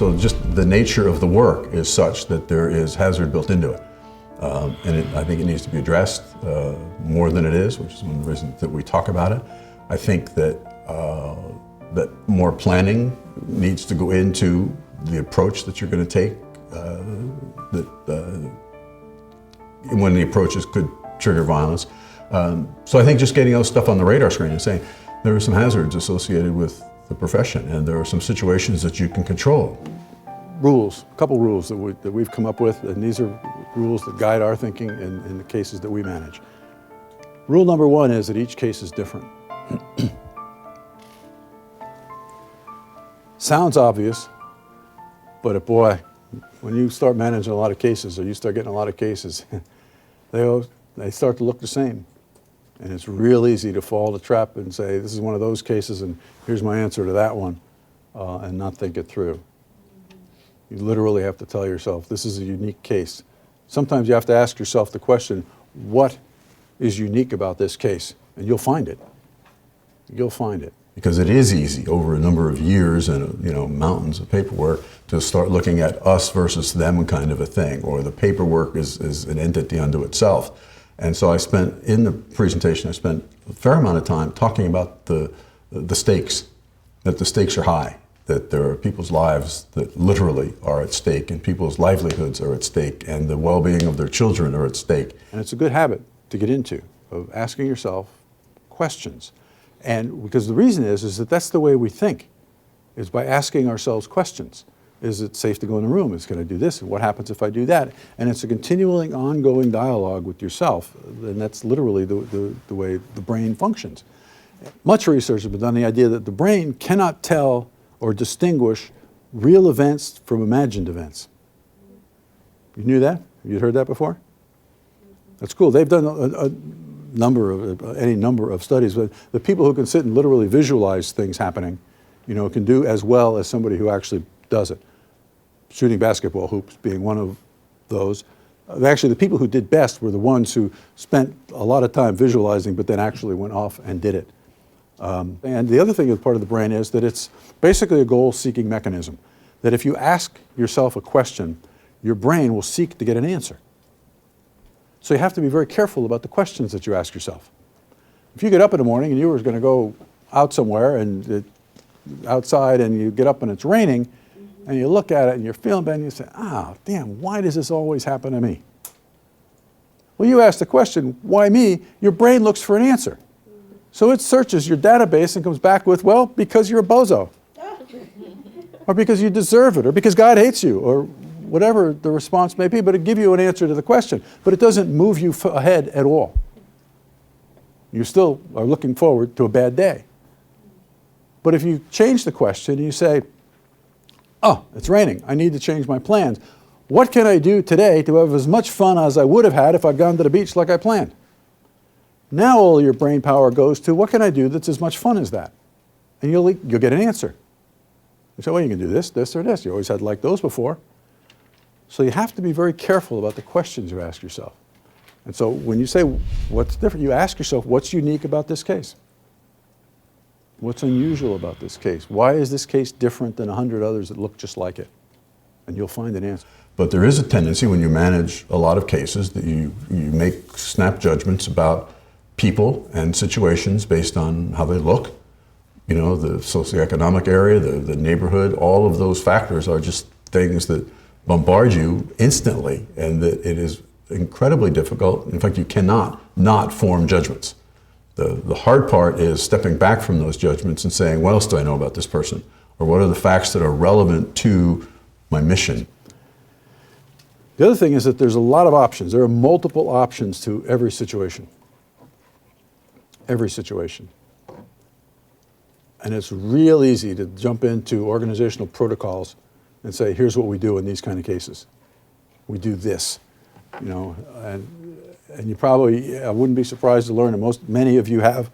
So just the nature of the work is such that there is hazard built into it. I think it needs to be addressed more than it is, which is one of the reasons that we talk about it. I think that that more planning needs to go into the approach that you're going to take. When the approaches could trigger violence. So I think just getting those stuff on the radar screen and saying there are some hazards associated with the profession, and there are some situations that you can control. Rules, a couple rules that we've come up with, and these are rules that guide our thinking in the cases that we manage. Rule number one is that each case is different. Sounds obvious, but boy, when you start managing a lot of cases, or you start getting a lot of cases, they start to look the same. And it's real easy to fall the trap and say, this is one of those cases, and here's my answer to that one, and not think it through. You literally have to tell yourself, this is a unique case. Sometimes you have to ask yourself the question, what is unique about this case? And you'll find it. You'll find it. Because it is easy over a number of years and mountains of paperwork to start looking at us versus them kind of a thing, or the paperwork is an entity unto itself. And so in the presentation, I spent a fair amount of time talking about the stakes, that the stakes are high, that there are people's lives that literally are at stake, and people's livelihoods are at stake, and the well-being of their children are at stake. And it's a good habit to get into, of asking yourself questions. And because the reason is that that's the way we think, is by asking ourselves questions. Is it safe to go in the room? Is it going to do this? And what happens if I do that? And it's a continually ongoing dialogue with yourself. And that's literally the way the brain functions. Much research has been done on the idea that the brain cannot tell or distinguish real events from imagined events. You knew that? Have you heard that before? That's cool. They've done any number of studies, but the people who can sit and literally visualize things happening, can do as well as somebody who actually does it. Shooting basketball hoops being one of those. Actually, the people who did best were the ones who spent a lot of time visualizing, but then actually went off and did it. And the other thing with part of the brain is that it's basically a goal-seeking mechanism. That if you ask yourself a question, your brain will seek to get an answer. So you have to be very careful about the questions that you ask yourself. If you get up in the morning and you were going to go out somewhere and outside, and you get up and it's raining, and you look at it and you're feeling bad, and you say, damn, why does this always happen to me? Well, you ask the question, why me? Your brain looks for an answer. So it searches your database and comes back with, well, because you're a bozo. Or because you deserve it, or because God hates you, or whatever the response may be, but it gives you an answer to the question. But it doesn't move you ahead at all. You still are looking forward to a bad day. But if you change the question and you say, oh, it's raining, I need to change my plans. What can I do today to have as much fun as I would have had if I'd gone to the beach like I planned? Now all your brain power goes to, what can I do that's as much fun as that? And you'll get an answer. You say, well, you can do this, this, or this. You always had like those before. So you have to be very careful about the questions you ask yourself. And so when you say, what's different, you ask yourself, what's unique about this case? What's unusual about this case? Why is this case different than 100 others that look just like it? And you'll find an answer. But there is a tendency when you manage a lot of cases that you make snap judgments about people and situations based on how they look. The socioeconomic area, the neighborhood, all of those factors are just things that bombard you instantly, and that it is incredibly difficult. In fact, you cannot not form judgments. The hard part is stepping back from those judgments and saying, what else do I know about this person? Or what are the facts that are relevant to my mission? The other thing is that there's a lot of options. There are multiple options to every situation. Every situation. And it's real easy to jump into organizational protocols and say, here's what we do in these kind of cases. We do this, and you probably, I wouldn't be surprised to learn that many of you have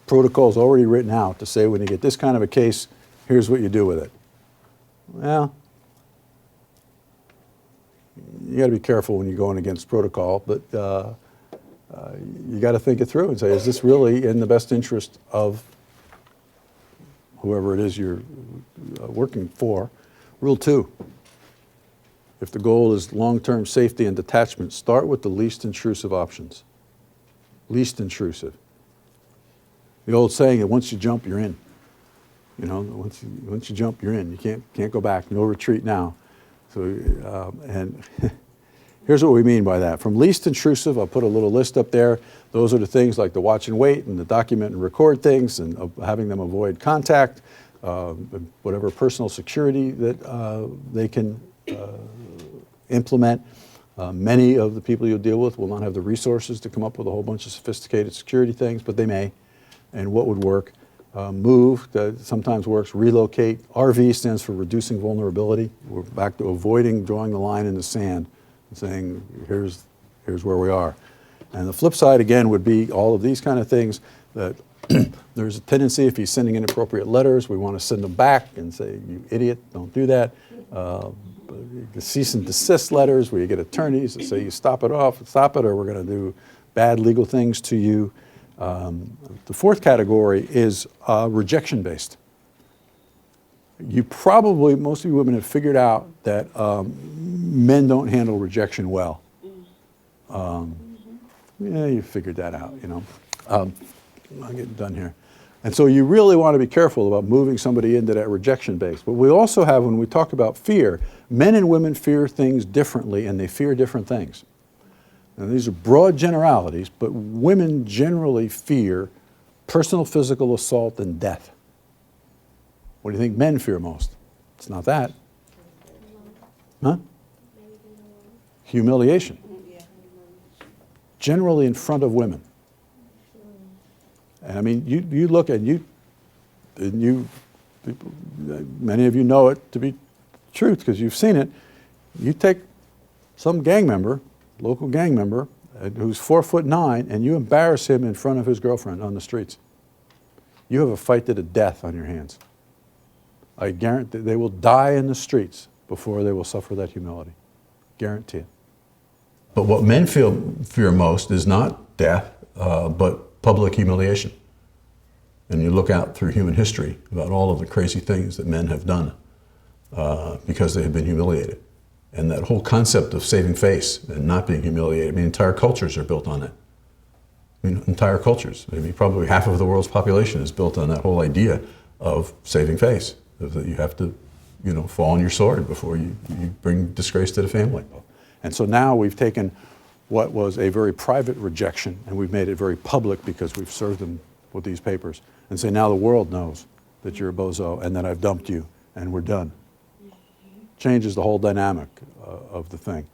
protocols already written out to say, when you get this kind of a case, here's what you do with it. Well, you got to be careful when you're going against protocol, but you got to think it through and say, is this really in the best interest of whoever it is you're working for, Rule 2, if the goal is long-term safety and detachment, start with the least intrusive options. Least intrusive. The old saying that once you jump, you're in. You know, once you jump, you're in. You can't go back. No retreat now. So, and here's what we mean by that. From least intrusive, I'll put a little list up there. Those are the things like the watch and wait and the document and record things and having them avoid contact, whatever personal security that they can implement. Many of the people you'll deal with will not have the resources to come up with a whole bunch of sophisticated security things, but they may. And what would work? Move, that sometimes works. Relocate. RV stands for reducing vulnerability. We're back to avoiding drawing the line in the sand and saying, here's where we are. And the flip side, again, would be all of these kind of things that there's a tendency, if he's sending inappropriate letters, we want to send them back and say, you idiot, don't do that. The cease and desist letters where you get attorneys that say, you stop it, or we're going to do bad legal things to you. The fourth category is rejection based. You probably, most of you women have figured out that men don't handle rejection well. Yeah, you figured that out, you know. I'm getting done here. And so you really want to be careful about moving somebody into that rejection base. But we also have, when we talk about fear, men and women fear things differently and they fear different things. Now, these are broad generalities, but women generally fear personal physical assault and death. What do you think men fear most? It's not that. Huh? Humiliation. Generally in front of women. And I mean, you look at many of you know it to be truth because you've seen it. You take some gang member, local gang member, who's 4'9", and you embarrass him in front of his girlfriend on the streets. You have a fight to the death on your hands. I guarantee they will die in the streets before they will suffer that humility. Guarantee it. But what men fear most is not death, but public humiliation. And you look out through human history about all of the crazy things that men have done because they have been humiliated. And that whole concept of saving face and not being humiliated, I mean, entire cultures are built on it. I mean, entire cultures. Maybe probably half of the world's population is built on that whole idea of saving face, that you have to, you know, fall on your sword before you bring disgrace to the family. And so now we've taken what was a very private rejection and we've made it very public because we've served them with these papers and say now the world knows that you're a bozo and that I've dumped you and we're done. Changes the whole dynamic of the thing.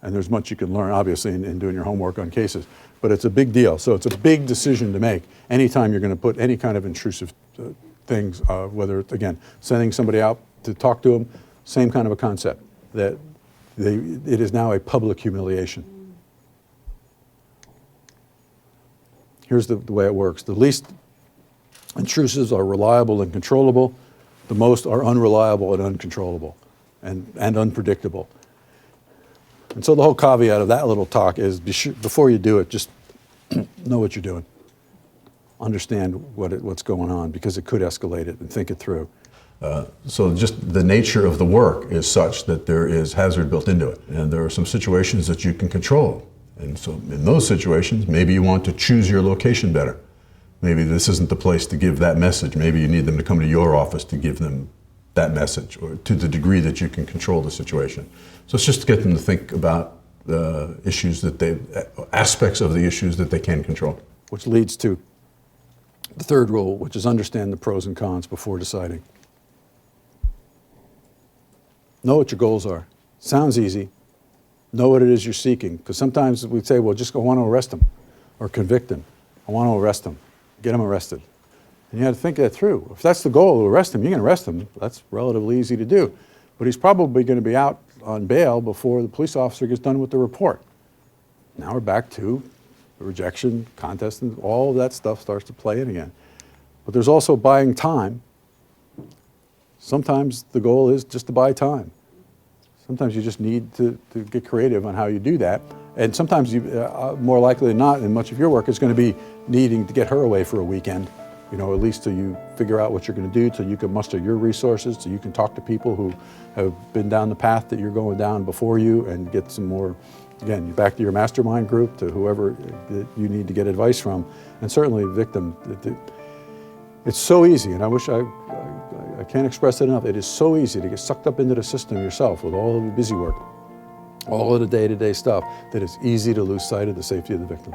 And there's much you can learn, obviously, in doing your homework on cases. But it's a big deal. So it's a big decision to make anytime you're going to put any kind of intrusive things, whether it's, again, sending somebody out to talk to them, same kind of a concept, that it is now a public humiliation. Here's the way it works. The least intrusives are reliable and controllable. The most are unreliable and uncontrollable and unpredictable. And so the whole caveat of that little talk is before you do it, just know what you're doing. Understand what's going on because it could escalate it and think it through. So just the nature of the work is such that there is hazard built into it. And there are some situations that you can control. And so in those situations, maybe you want to choose your location better. Maybe this isn't the place to give that message. Maybe you need them to come to your office to give them that message, or to the degree that you can control the situation. So it's just to get them to think about the issues aspects of the issues that they can control. Which leads to the third rule, which is understand the pros and cons before deciding. Know what your goals are. Sounds easy. Know what it is you're seeking. Because sometimes we say, well, just I want to arrest him or convict him. I want to arrest him. Get him arrested. And you have to think that through. If that's the goal, to arrest him, you can arrest him. That's relatively easy to do. But he's probably going to be out on bail before the police officer gets done with the report. Now we're back to the rejection contest, and all of that stuff starts to play in again. But there's also buying time. Sometimes the goal is just to buy time. Sometimes you just need to get creative on how you do that. And sometimes you, more likely than not, in much of your work, it's going to be needing to get her away for a weekend, at least till you figure out what you're going to do, till you can muster your resources, till you can talk to people who have been down the path that you're going down before you and get some more, again, back to your mastermind group, to whoever that you need to get advice from, and certainly victim. It's so easy, and I can't express it enough. It is so easy to get sucked up into the system yourself with all of the busy work, all of the day-to-day stuff, that it's easy to lose sight of the safety of the victim.